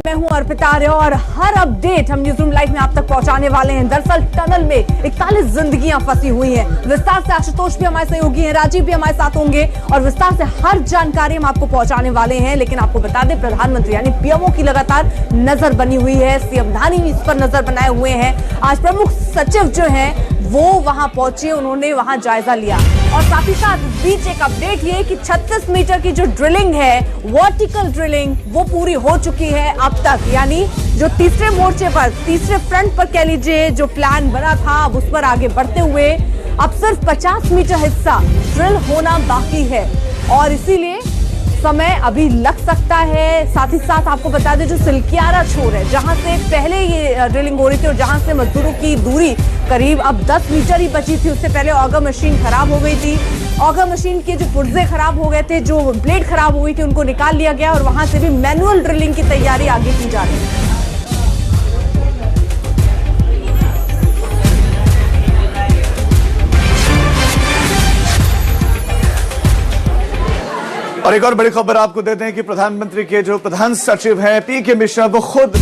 मैं हूं अर्पिता आर्य और हर अपडेट हम न्यूज़ रूम लाइव में आप तक पहुंचाने वाले हैं। दरअसल टनल में 41 जिंदगियां फंसी हुई हैं। विस्तार से आशुतोष भी हमारे सहयोगी हैं, राजीव भी हमारे साथ होंगे और विस्तार से हर जानकारी हम आपको पहुंचाने वाले हैं। लेकिन आपको बता दें, प्रधानमंत्री यानी पीएमओ की लगातार नजर बनी हुई है। सीएम धानी इस पर नजर बनाए हुए हैं। आज प्रमुख सचिव जो है वो वहां पहुंचे, उन्होंने वहां जायजा लिया और साथ ही साथ बीच एक अपडेट ये कि 36 मीटर की जो ड्रिलिंग है, वर्टिकल ड्रिलिंग, वो पूरी हो चुकी है अब तक। यानी जो तीसरे मोर्चे पर, तीसरे फ्रंट पर कह लीजिए, जो प्लान बना था अब उस पर आगे बढ़ते हुए अब सिर्फ 50 मीटर हिस्सा ड्रिल होना बाकी है और इसीलिए समय अभी लग सकता है। साथ ही साथ आपको बता दें, जो सिलकियारा छोर है जहां से पहले ये ड्रिलिंग हो रही थी और जहां से मजदूरों की दूरी करीब अब 10 मीटर ही बची थी, उससे पहले ऑगर मशीन खराब हो गई थी। ऑगर मशीन के जो पुर्जे खराब हो गए थे, जो ब्लेड खराब हो गई थी, उनको निकाल लिया गया और वहां से भी मैनुअल ड्रिलिंग की तैयारी आगे की जा रही है। और एक और बड़ी खबर आपको देते हैं कि प्रधानमंत्री के जो प्रधान सचिव हैं पीके मिश्रा, वो खुद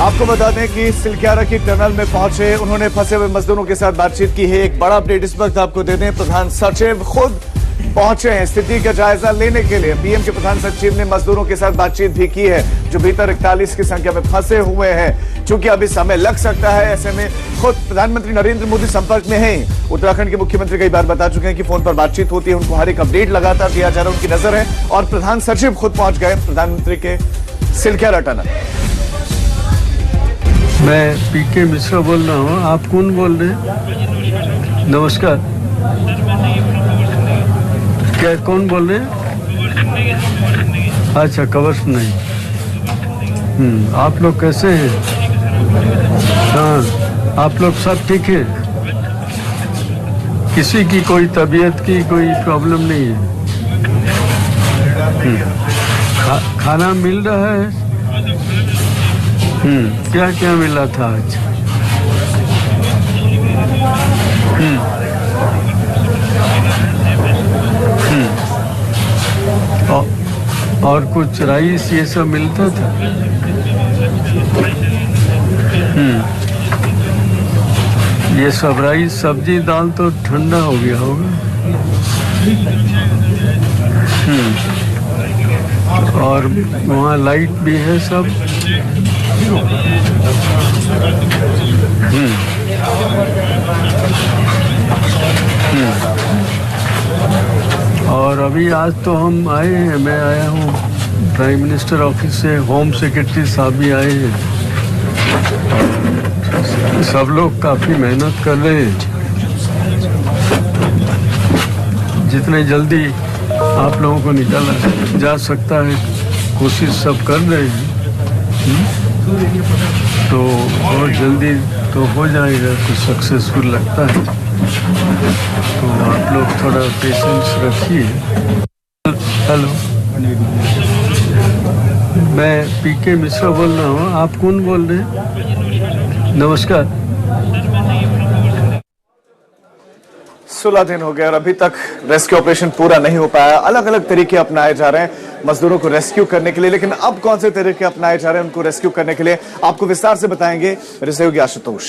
आपको बता दें कि सिलक्यारा की टनल में पहुंचे। उन्होंने फंसे हुए मजदूरों के साथ बातचीत की है। एक बड़ा अपडेट इस वक्त आपको दे दें, प्रधान सचिव खुद पहुंचे हैं स्थिति का जायजा लेने के लिए। पीएम के प्रधान सचिव ने मजदूरों के साथ बातचीत भी की है जो भीतर 41 की संख्या में फंसे हुए हैं। चूंकि अभी समय लग सकता है, ऐसे में खुद प्रधानमंत्री नरेंद्र मोदी संपर्क में हैं। उत्तराखंड के मुख्यमंत्री कई बार बता चुके हैं कि फोन पर बातचीत होती है, उनको हर एक अपडेट लगातार दिया जा रहा है, उनकी नजर है। और प्रधान सचिव खुद पहुंच गए प्रधानमंत्री के सिलक्यारा टनल। मैं पीके मिश्रा बोल रहा हूँ। आप कौन बोल रहे हैं? नमस्कार। क्या कौन बोल रहे हैं? अच्छा, कवर नहीं। आप लोग कैसे हैं? हाँ, आप लोग सब ठीक है? किसी की कोई तबीयत की कोई प्रॉब्लम नहीं है? खाना मिल रहा है? क्या क्या मिला था आज? और कुछ राइस ये सब मिलता था? ये सब राइस सब्जी दाल तो ठंडा हो गया होगा। और वहाँ लाइट भी है सब। और अभी आज तो हम आए हैं, मैं आया हूँ प्राइम मिनिस्टर ऑफिस से, होम सेक्रेटरी साहब भी आए हैं। सब लोग काफ़ी मेहनत कर रहे हैं। जितने जल्दी आप लोगों को निकाला जा सकता है कोशिश सब कर रहे हैं। तो बहुत जल्दी तो हो जाएगा, कुछ सक्सेसफुल लगता है। तो आप लोग थोड़ा पेशेंस रखिए। हेलो, मैं पीके मिश्रा बोल रहा हूँ। आप कौन बोल रहे हैं? नमस्कार। 16 दिन हो गए और अभी तक रेस्क्यू ऑपरेशन पूरा नहीं हो पाया। अलग अलग तरीके अपनाए जा रहे हैं मजदूरों को रेस्क्यू करने के लिए, लेकिन अब कौन से तरीके अपनाए जा रहे हैं उनको रेस्क्यू करने के लिए आपको विस्तार से बताएंगे मेरे सहयोगी आशुतोष।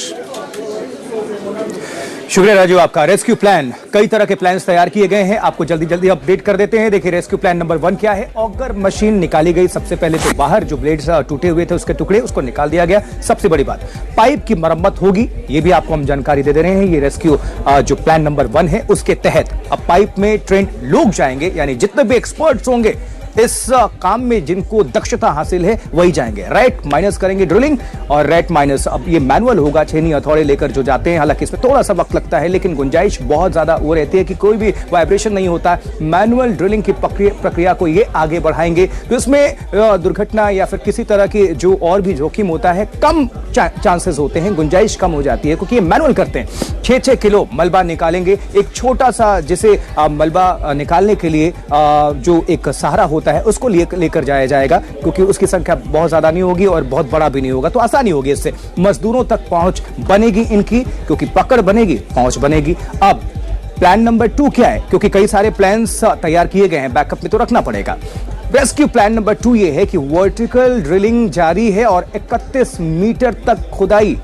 शुक्रिया राजीव आपका। रेस्क्यू प्लान, कई तरह के प्लान्स तैयार किए गए हैं, आपको जल्दी जल्दी अपडेट कर देते हैं। देखिए, रेस्क्यू प्लान नंबर 1 क्या है? ऑगर मशीन निकाली गई। सबसे पहले तो बाहर जो ब्लेड्स टूटे हुए थे उसके टुकड़े, उसको निकाल दिया गया। सबसे बड़ी बात, पाइप की मरम्मत होगी, ये भी आपको हम जानकारी दे रहे हैं। ये रेस्क्यू जो प्लान नंबर 1 है उसके तहत अब पाइप में ट्रेंड लोग जाएंगे, यानी जितने भी एक्सपर्ट्स होंगे इस काम में, जिनको दक्षता हासिल है, वही जाएंगे। रेट माइनस करेंगे ड्रिलिंग और रेट माइनस। अब ये मैनुअल होगा, छेनी हथौड़े लेकर जो जाते हैं, हालांकि इसमें थोड़ा सा वक्त लगता है, लेकिन गुंजाइश बहुत ज्यादा वो रहती है कि कोई भी वाइब्रेशन नहीं होता। मैनुअल ड्रिलिंग की प्रक्रिया को ये आगे बढ़ाएंगे तो इसमें दुर्घटना या फिर किसी तरह की जो और भी जोखिम होता है, कम चांसेस होते हैं, गुंजाइश कम हो जाती है, क्योंकि ये मैनुअल करते हैं। 6-6 किलो मलबा निकालेंगे। एक छोटा सा जिसे मलबा निकालने के लिए जो एक सहारा होता है उसको लेकर जाया जाएगा, क्योंकि उसकी संख्या बहुत ज्यादा नहीं होगी और बहुत बड़ा भी नहीं होगा, तो आसानी होगी। इससे मजदूरों तक पहुंच बनेगी इनकी, क्योंकि पकड़ बनेगी, पहुंच बनेगी। अब प्लान नंबर 2 क्या है? क्योंकि कई सारे प्लान्स तैयार किए गए हैं, बैकअप में तो रखना पड़ेगा। रेस्क्यू प्लान नंबर 2 ये है कि वर्टिकल ड्रिलिंग जारी है और 31 मीटर तक खुदाई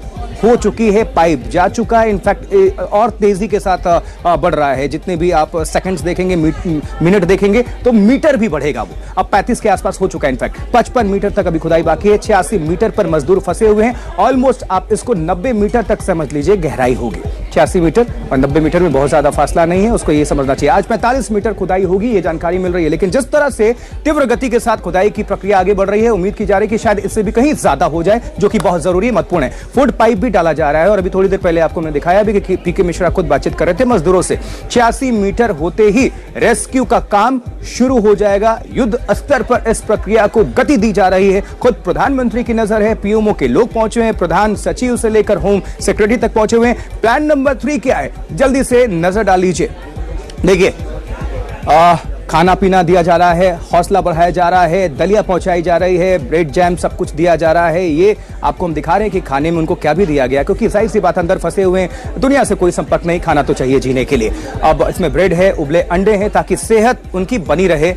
हो चुकी है, पाइप जा चुका है। इनफैक्ट और तेजी के साथ बढ़ रहा है। जितने भी आप सेकंड्स देखेंगे, मिनट देखेंगे तो मीटर भी बढ़ेगा। वो अब 35 के आसपास हो चुका है। इनफैक्ट 55 मीटर तक अभी खुदाई बाकी है। 86 मीटर पर मजदूर फंसे हुए हैं। ऑलमोस्ट आप इसको 90 मीटर तक समझ लीजिए गहराई होगी। 86 मीटर और 90 मीटर में बहुत ज्यादा फासला नहीं है, उसको ये समझना चाहिए। आज 45 मीटर खुदाई होगी, ये जानकारी मिल रही है। लेकिन जिस तरह से तीव्र गति के साथ खुदाई की प्रक्रिया आगे बढ़ रही है, उम्मीद की जा रही है कि शायद इससे भी कहीं ज्यादा हो जाए, जो कि बहुत जरूरी महत्वपूर्ण है। फुट पाइप डाला जा रहा है और अभी थोड़ी देर पहले आपको मैंने दिखाया भी कि पीके मिश्रा खुद बातचीत कर रहे थे मजदूरों से। 86 मीटर होते ही रेस्क्यू का काम शुरू हो जाएगा। युद्ध स्तर पर इस प्रक्रिया को गति दी जा रही है। खुद प्रधानमंत्री की नजर है, पीएमओ के लोग पहुंचे हैं, प्रधान सचिव से लेकर होम सेक्रेटरी तक पहुंचे हुए हैं। प्लान नंबर 3 क्या है, जल्दी से नजर डाल लीजिए। देखिए, खाना पीना दिया जा रहा है, हौसला बढ़ाया जा रहा है, दलिया पहुंचाई जा रही है, ब्रेड जैम सब कुछ दिया जा रहा है। ये आपको हम दिखा रहे हैं कि खाने में उनको क्या भी दिया गया, क्योंकि जाहिर सी बात अंदर फंसे हुए हैं, दुनिया से कोई संपर्क नहीं, खाना तो चाहिए जीने के लिए। अब इसमें ब्रेड है, उबले अंडे हैं, ताकि सेहत उनकी बनी रहे।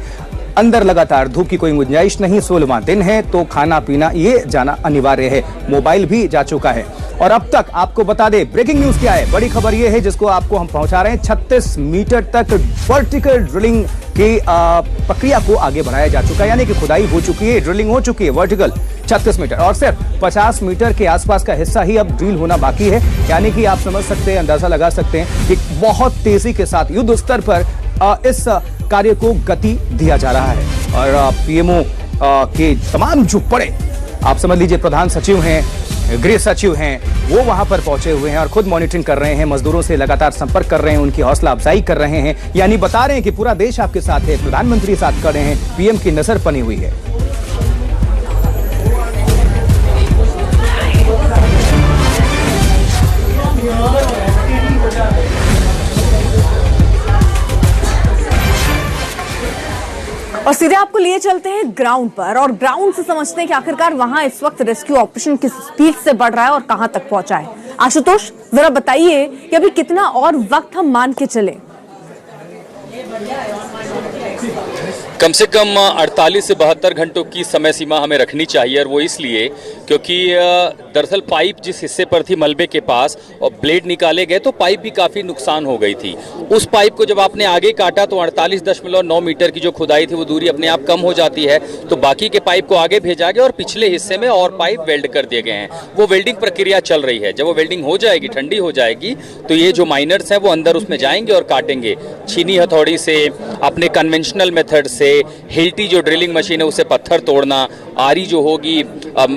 अंदर लगातार धूप की कोई गुंजाइश नहीं, 16वां दिन है तो खाना पीना ये जाना अनिवार्य है। मोबाइल भी जा चुका है। और अब तक आपको बता दें, ब्रेकिंग न्यूज क्या है, बड़ी खबर ये है जिसको आपको हम पहुंचा रहे हैं। 36 मीटर तक वर्टिकल ड्रिलिंग की प्रक्रिया को आगे बढ़ाया जा चुका है, यानी कि खुदाई हो चुकी है, ड्रिलिंग हो चुकी है वर्टिकल 36 मीटर, और सिर्फ 50 मीटर के आसपास का हिस्सा ही अब ड्रिल होना बाकी है। यानी कि आप समझ सकते हैं, अंदाजा लगा सकते हैं कि बहुत तेजी के साथ युद्ध स्तर पर इस कार्य को गति दिया जा रहा है। और पीएमओ के तमाम जो बड़े, आप समझ लीजिए प्रधान सचिव हैं, गृह सचिव हैं, वो वहां पर पहुंचे हुए हैं और खुद मॉनिटरिंग कर रहे हैं, मजदूरों से लगातार संपर्क कर रहे हैं, उनकी हौसला अफजाई कर रहे हैं, यानी बता रहे हैं कि पूरा देश आपके साथ है, प्रधानमंत्री साथ खड़े हैं, पीएम की नजर बनी हुई है। और सीधे आपको लिए चलते हैं ग्राउंड पर, और ग्राउंड से समझते हैं कि आखिरकार वहां इस वक्त रेस्क्यू ऑपरेशन किस स्पीड से बढ़ रहा है और कहां तक पहुंचा है। आशुतोष, जरा बताइए कि अभी कितना और वक्त हम मान के चले? कम से कम 48 से 72 घंटों की समय सीमा हमें रखनी चाहिए, और वो इसलिए क्योंकि दरअसल पाइप जिस हिस्से पर थी मलबे के पास और ब्लेड निकाले गए तो पाइप भी काफ़ी नुकसान हो गई थी। उस पाइप को जब आपने आगे काटा तो 48.9 मीटर की जो खुदाई थी वो दूरी अपने आप कम हो जाती है, तो बाकी के पाइप को आगे भेजा गया और पिछले हिस्से में और पाइप वेल्ड कर दिए गए हैं। वो वेल्डिंग प्रक्रिया चल रही है। जब वो वेल्डिंग हो जाएगी, ठंडी हो जाएगी, तो ये जो माइनर्स हैं वो अंदर उसमें जाएंगे और काटेंगे। छीनी हथौड़ी से, अपने कन्वेंशनल मेथड से, हिल्टी जो ड्रिलिंग मशीन है उससे पत्थर तोड़ना, आरी जो होगी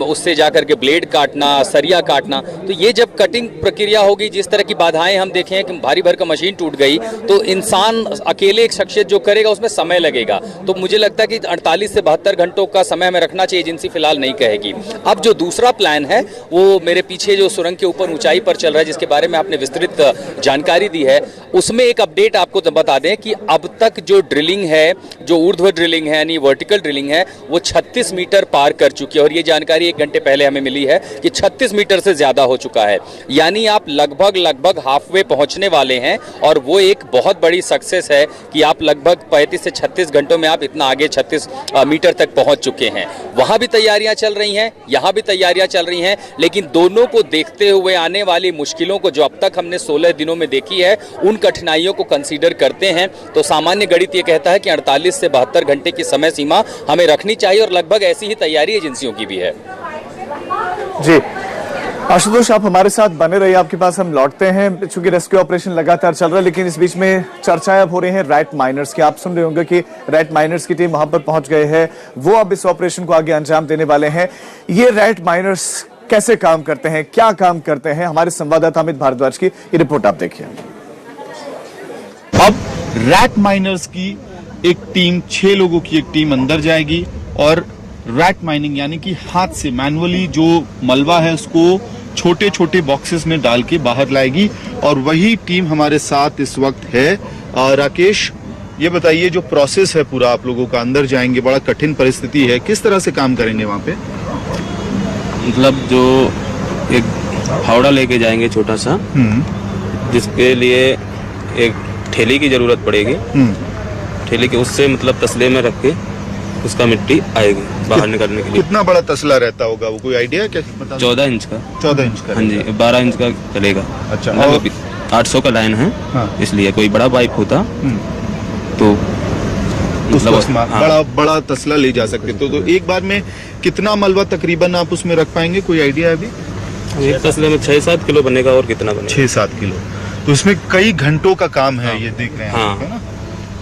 उससे जाकर के ब्लेड काटना, सरिया काटना, तो ये जब कटिंग प्रक्रिया होगी, जिस तरह की बाधाएं हम देखें कि भारी भरकम मशीन टूट गई, तो इंसान अकेले एक शख्सियत जो करेगा उसमें समय लगेगा। तो मुझे लगता है कि 48 से 72 घंटों का समय हमें रखना चाहिए, एजेंसी फिलहाल नहीं कहेगी। अब जो दूसरा प्लान है वो मेरे पीछे जो सुरंग के ऊपर ऊंचाई पर चल रहा है, जिसके बारे में आपने विस्तृत जानकारी दी है, उसमें एक अपडेट आपको बता दें कि अब तक जो ड्रिलिंग है, जो ऊर्ध्व ड्रिलिंग है यानी वर्टिकल ड्रिलिंग है, वो 36 मीटर पार कर चुकी है। और ये जानकारी 1 घंटे पहले हमें मिली है कि 36 मीटर से ज्यादा हो चुका है, यानी आप लगभग हाफवे पहुंचने वाले हैं। और वो एक बहुत बड़ी सक्सेस है कि आप लगभग 35 से 36 घंटों में आप इतना आगे 36 मीटर तक पहुंच चुके हैं। वहां भी तैयारियां चल रही हैं, यहां भी तैयारियां चल रही हैं, लेकिन दोनों को देखते हुए आने वाली मुश्किलों को जो अब तक हमने 16 दिनों में देखी है, उन कठिनाइयों को कंसीडर करते हैं तो सामान्य गणित ये कहता है कि 48 से 72 घंटे की समय सीमा हमें रखनी चाहिए, और लगभग ऐसी ही तैयारी एजेंसियों की भी है। जी आशुतोष, आप हमारे साथ बने रहिए, आपके पास हम लौटते हैं। चूंकि रेस्क्यू ऑपरेशन लगातार चल रहा है, लेकिन इस बीच में चर्चाएं अब हो रही हैं रैट माइनर्स की। आप सुन रहे होंगे कि रैट माइनर्स की टीम वहां पर पहुंच गए हैं, वो अब इस ऑपरेशन को आगे अंजाम देने वाले हैं। ये रैट माइनर्स कैसे काम करते हैं, क्या काम करते हैं, हमारे संवाददाता अमित भारद्वाज की ये रिपोर्ट आप देखिए। अब रैट माइनर्स की एक टीम, 6 लोगों की एक टीम अंदर जाएगी और रैट माइनिंग यानी कि हाथ से मैनुअली जो मलबा है उसको छोटे छोटे बॉक्सेस में डाल के बाहर लाएगी, और वही टीम हमारे साथ इस वक्त है। राकेश, ये बताइए जो प्रोसेस है पूरा, आप लोगों का अंदर जाएंगे, बड़ा कठिन परिस्थिति है, किस तरह से काम करेंगे वहाँ पे? मतलब जो एक फावड़ा लेके जाएंगे छोटा सा, जिसके लिए एक ठेली की जरूरत पड़ेगी। ठेली के उससे मतलब तसले में रख के उसका मिट्टी आएगी बाहर निकलने के लिए। कितना बड़ा तसला रहता होगा वो, कोई आइडिया है क्या? 14 इंच का। 14 इंच का? हाँ जी, 12 इंच का चलेगा। अच्छा, और 800 का लाइन है। हाँ। इसलिए कोई बड़ा पाइप होता तो उसको हाँ। बड़ा तसला ले जा सकते। तो एक बार में कितना मलबा तकरीबन आप उसमें रख पाएंगे, कोई आइडिया है अभी? एक तसले में 6-7 किलो बनेगा। और कितना बनेगा? 6-7 किलो। तो इसमें कई घंटों का काम है। ये देख रहे हैं हाँ। आप, है ना?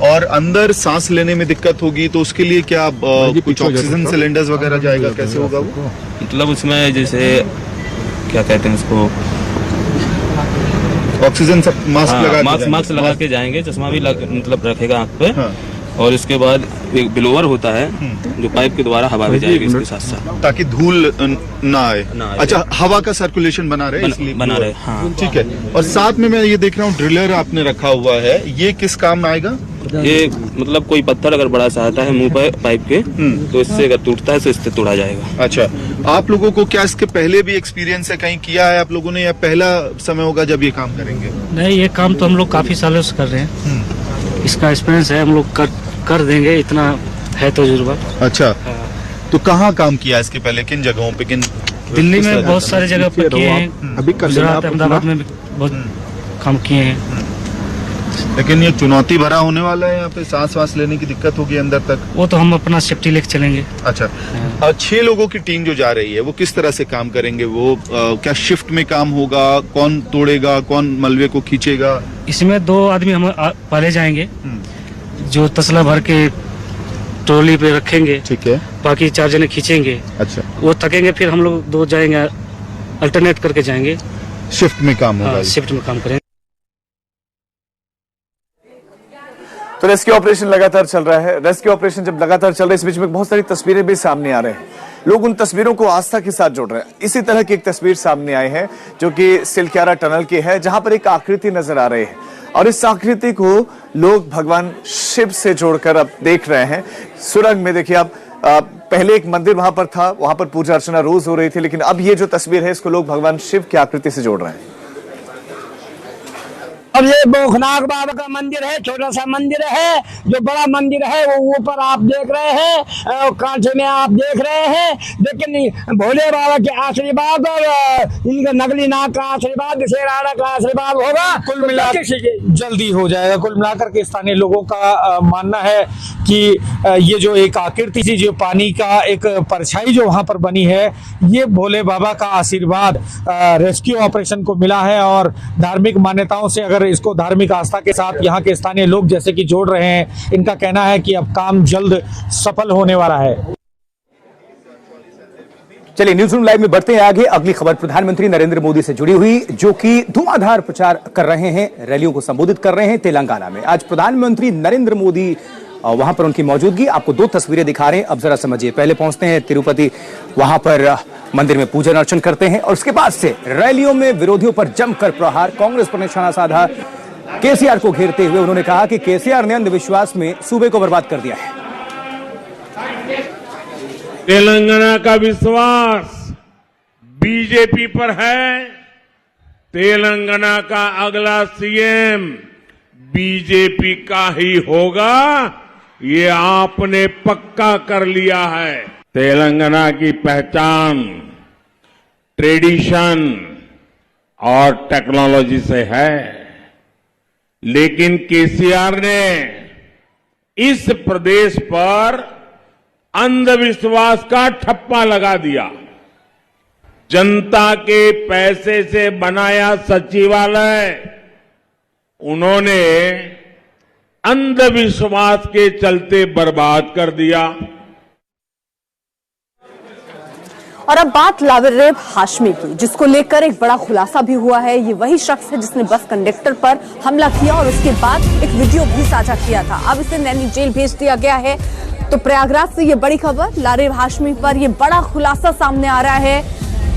और अंदर सांस लेने में दिक्कत होगी तो उसके लिए क्या कुछ ऑक्सीजन सिलेंडर्स वगैरह जाएगा, कैसे होगा वो? मतलब उसमें जैसे क्या कहते हैं उसको, ऑक्सीजन सब मास्क लगा के जाएंगे। चश्मा भी मतलब रखेगा आंख पे। हाँ। और इसके बाद एक ब्लोअर होता है जो पाइप के द्वारा हवा भी जाएगी इसके साथ साथ, ताकि धूल ना आए। अच्छा, हवा का सर्कुलेशन बना रहे इसलिए बना रहे। हाँ, ठीक है। और साथ में मैं ये देख रहा हूँ ड्रिलर आपने रखा हुआ है, ये किस काम में आएगा? ये मतलब कोई पत्थर अगर बड़ा सा आता है मुंह पर पाइप के, तो इससे अगर टूटता है तो इससे तोड़ा जाएगा। अच्छा, आप लोगों को क्या इसके पहले भी एक्सपीरियंस है, कहीं किया है आप लोगों ने, या पहला समय होगा जब ये काम करेंगे? नहीं, ये काम तो हम लोग काफी सालों से कर रहे हैं। इसका एक्सपीरियंस है, हम लोग कर देंगे, इतना है तजुर्बा। अच्छा, तो कहाँ काम किया इसके पहले, किन जगहों पे, किन? दिल्ली में बहुत सारे जगह पे किए हैं, अभी गुजरात अहमदाबाद में भी बहुत काम किए हैं। लेकिन ये चुनौती भरा होने वाला है, यहाँ पे सांस वास लेने की दिक्कत होगी अंदर तक। वो तो हम अपना सेफ्टी लेके चलेंगे। अच्छा, 6 लोगों की टीम जो जा रही है वो किस तरह से काम करेंगे? वो क्या शिफ्ट में काम होगा? कौन तोड़ेगा, कौन मलबे को खींचेगा? इसमें 2 आदमी हम पहले जाएंगे जो तसला भर के ट्रॉली पे रखेंगे। ठीक है। बाकी 4 जने खींचेंगे। अच्छा, वो थकेंगे, फिर हम लोग 2 जाएंगे, अल्टरनेट करके जाएंगे। शिफ्ट में काम होगा। शिफ्ट में काम करेंगे। तो रेस्क्यू ऑपरेशन लगातार चल रहा है। रेस्क्यू ऑपरेशन जब लगातार चल रहा है, इस बीच में बहुत सारी तस्वीरें भी सामने आ रहे हैं। लोग उन तस्वीरों को आस्था के साथ जोड़ रहे हैं। इसी तरह की एक तस्वीर सामने आई है जो कि सिलक्यारा टनल की है, जहां पर एक आकृति नजर आ रही है और इस आकृति को लोग भगवान शिव से जोड़कर अब देख रहे हैं। सुरंग में देखिए आप, पहले एक मंदिर वहां पर था, वहां पर पूजा अर्चना रोज हो रही थी, लेकिन अब ये जो तस्वीर है इसको लोग भगवान शिव की आकृति से जोड़ रहे हैं। अब ये भूखनाथ बाबा का मंदिर है, छोटा सा मंदिर है। जो बड़ा मंदिर है वो ऊपर आप देख रहे हैं, कांचे में आप देख रहे हैं। लेकिन भोले बाबा के आशीर्वाद और इनका नकली नाग का आशीर्वाद, दशहरा का आशीर्वाद होगा। कुल मिलाकर जल्दी हो जाएगा। कुल मिलाकर के स्थानीय लोगों का मानना है कि ये जो एक आकृति थी, जो पानी का एक परछाई जो वहां पर बनी है, ये भोले बाबा का आशीर्वाद रेस्क्यू ऑपरेशन को मिला है। और धार्मिक मान्यताओं से अगर इसको धार्मिक आस्था के साथ यहाँ के स्थानीय लोग जैसे कि जोड़ रहे हैं, इनका कहना है कि अब काम जल्द सफल होने वाला है। चलिए न्यूज रूम लाइव में बढ़ते हैं आगे। अगली खबर प्रधानमंत्री नरेंद्र मोदी से जुड़ी हुई, जो कि धुआंधार प्रचार कर रहे हैं, रैलियों को संबोधित कर रहे हैं तेलंगाना में। आज प्रधानमंत्री नरेंद्र मोदी वहां पर उनकी मौजूदगी, आपको 2 तस्वीरें दिखा रहे हैं, अब जरा समझिए। पहले पहुंचते हैं तिरुपति, वहां पर मंदिर में पूजन अर्चन करते हैं और उसके बाद से रैलियों में विरोधियों पर जमकर प्रहार। कांग्रेस पर निशाना साधा, केसीआर को घेरते हुए उन्होंने कहा कि केसीआर ने अंधविश्वास में सूबे को बर्बाद कर दिया है। तेलंगाना का विश्वास बीजेपी पर है। तेलंगाना का अगला सीएम बीजेपी का ही होगा, ये आपने पक्का कर लिया है। तेलंगाना की पहचान ट्रेडिशन और टेक्नोलॉजी से है, लेकिन केसीआर ने इस प्रदेश पर अंधविश्वास का ठप्पा लगा दिया। जनता के पैसे से बनाया सचिवालय उन्होंने अंधविश्वास के चलते बर्बाद कर दिया। और अब बात लारेब हाशमी की, जिसको लेकर एक बड़ा खुलासा भी हुआ है। ये वही शख्स है जिसने बस कंडक्टर पर हमला किया और उसके बाद एक वीडियो भी साझा किया था। अब इसे नैनी जेल भेज दिया गया है। तो प्रयागराज से ये बड़ी खबर, लारेब हाशमी पर ये बड़ा खुलासा सामने आ रहा है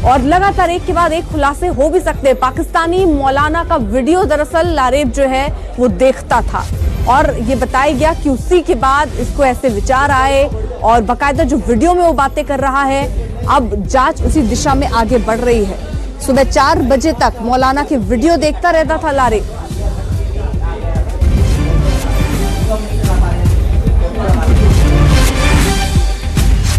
और लगातार एक के बाद एक खुलासे हो भी सकते हैं। पाकिस्तानी मौलाना का वीडियो दरअसल लारेब जो है वो देखता था और ये बताया गया कि उसी के बाद इसको ऐसे विचार आए और बाकायदा जो वीडियो में वो बातें कर रहा है, अब जांच उसी दिशा में आगे बढ़ रही है। सुबह 4 बजे तक मौलाना के वीडियो देखता रहता था लारेब।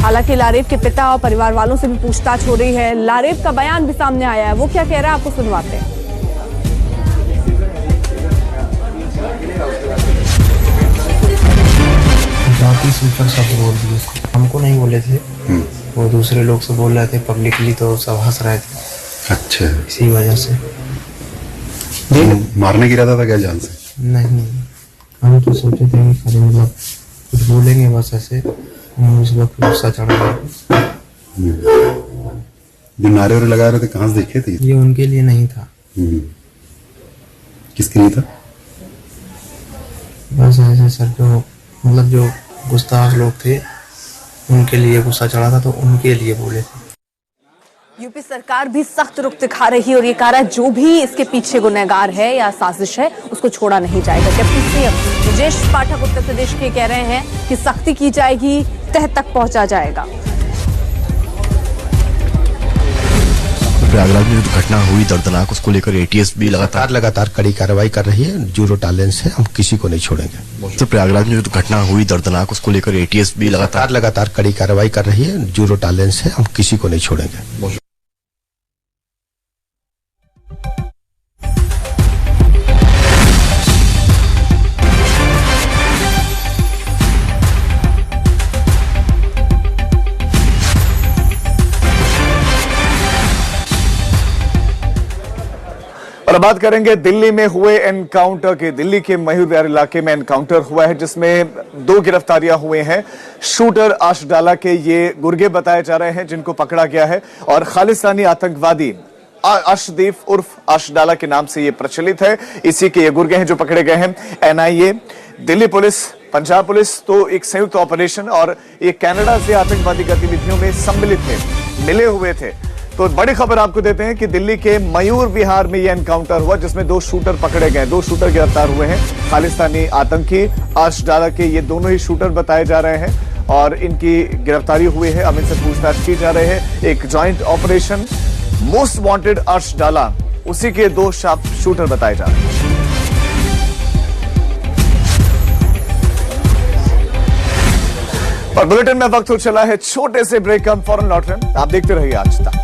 हालांकि लारेब के पिता और परिवार वालों से भी पूछताछ हो रही है। लारेब का बयान भी सामने आया है, वो क्या कह रहा है आपको सुनवाते हैं। जाति सुपर शब्द बोल दिए, हमको नहीं बोले थे, वो दूसरे लोग से बोल रहे थे पब्लिकली, तो सब हंस रहे थे। अच्छा, इसी वजह से मारने की इरादा था क्या जान से? नहीं, हम तो सोचे थे कि खाली मतलब कुछ बोलेंगे बस ऐसे, उस वक्त गुस्सा चढ़ा गया। जो नारे वारे लगा रहे थे कहाँ से देखे थे? ये उनके लिए नहीं था। किसके लिए था? बस ऐसे सर, जो मतलब जो गुस्ताख लोग थे उनके लिए गुस्सा चढ़ा था, तो उनके लिए बोले थे। यूपी सरकार भी सख्त रुख दिखा रही है और ये कह रहा है जो भी इसके पीछे गुनहगार है या साजिश है उसको छोड़ा नहीं जाएगा। जबकि सीएम ब्रजेश पाठक उत्तर प्रदेश के कह रहे हैं कि सख्ती की जाएगी, तह तक पहुंचा जाएगा। प्रयागराज में जो घटना हुई दर्दनाक, उसको लेकर एटीएस भी लगातार कड़ी कार्रवाई कर रही है। जीरो टॉलरेंस है, हम किसी को नहीं छोड़ेंगे। तो प्रयागराज में जो घटना हुई दर्दनाक, उसको लेकर एटीएस भी लगातार कड़ी कार्रवाई कर रही है। जीरो टॉलरेंस है, हम किसी को नहीं छोड़ेंगे। और अब बात करेंगे दिल्ली में हुए एनकाउंटर की। दिल्ली के मयूर विहार इलाके में एनकाउंटर हुआ है जिसमें 2 गिरफ्तारियां हुए हैं। शूटर अशडाला के ये गुर्गे बताए जा रहे हैं जिनको पकड़ा गया है, और खालिस्तानी आतंकवादी अर्शदीप उर्फ अशडाला के नाम से ये प्रचलित है। इसी के ये गुर्गे हैं जो पकड़े गए हैं। NIA, Delhi police, Punjab police तो एक संयुक्त ऑपरेशन, और ये कनाडा से आतंकवादी गतिविधियों में सम्मिलित थे, मिले हुए थे। तो बड़ी खबर आपको देते हैं कि दिल्ली के मयूर विहार में यह एनकाउंटर हुआ जिसमें 2 शूटर पकड़े गए, 2 शूटर गिरफ्तार हुए हैं। खालिस्तानी आतंकी अशडाला के ये दोनों ही शूटर बताए जा रहे हैं और इनकी गिरफ्तारी हुई है। अब इनसे पूछताछ की जा रही है। एक जॉइंट ऑपरेशन मोस्ट वांटेड अशडाला, उसी के 2 शूटर बताए जा रहे हैं। और बुलेटिन में वक्त हो चला है छोटे से ब्रेक का, हम फौरन लौट रहे हैं। आप देखते रहिए आज तक।